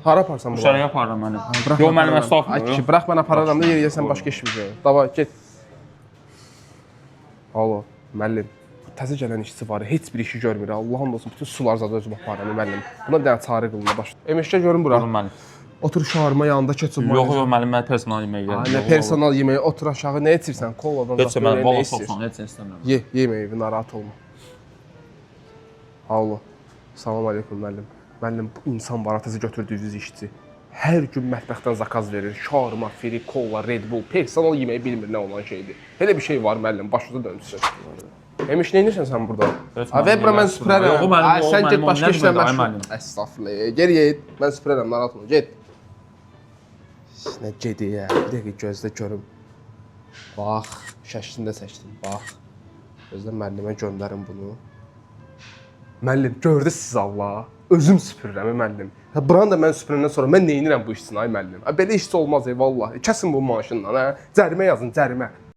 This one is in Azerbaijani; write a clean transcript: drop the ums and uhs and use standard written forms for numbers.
Hara aparsan bunu? Dışarıya aparıram məni. Bırax Yox, mən mənim apararam. əstağfurullah. Ay kişi, bırax mən apararam da yeriyəsən başqa iş bir görür. Davay, get. Alo, müəllim. Bu təzə gələn işçi var, heç bir işi görmür. Allahım olsun, bütün sular zadı özüm aparıram müəllim. Buna bir dənə çarə qılına baş. Emişdə görün bura. Durun müəllim. Otur şavarma yanında keçib. Yox, müəllim, mən personal yeməyə Ay, gəldim. nə personal yeməyi, otur aşağı, nə içirsən? Koladan Heç zaten mən nə bala istəyirsən? sosla heç nə istəmirəm. Ye, yeməyi, narahat olma. Alo. Salam aleyküm müəllim. Müəllim, bu insan var, təzə götürdüyünüz işçi. Hər gün mətbəxdən zakaz verir. Şaurma, firi, kola, Red Bull, personal yeməyi bilmir nə olan şeydir. Elə bir şey var müəllim, başınıza dönsün. Emiş, nə edirsən sən burada? Ay, ver bura mən süpürərəm. Yox, müəllim, Ay, sən get başqa işlə məşğul. məşğul. Estağfurullah. Geriyə get. Mən süpürərəm, narahat olma. Get. Nə gedi ya? Bir dəqiqə gözlə görüm. Bax, şəklində seçdim. Bax. Gözlə müəllimə göndərin bunu. Müəllim, gördünüz siz Allah. Özüm süpürürəm müəllim. Buranı da mən süpürəndən sonra mən nə edirəm bu işçini ay müəllim? Belə işçi olmaz vallahi. Kəsin bu maaşından, hə? Cərimə yazın, cərimə.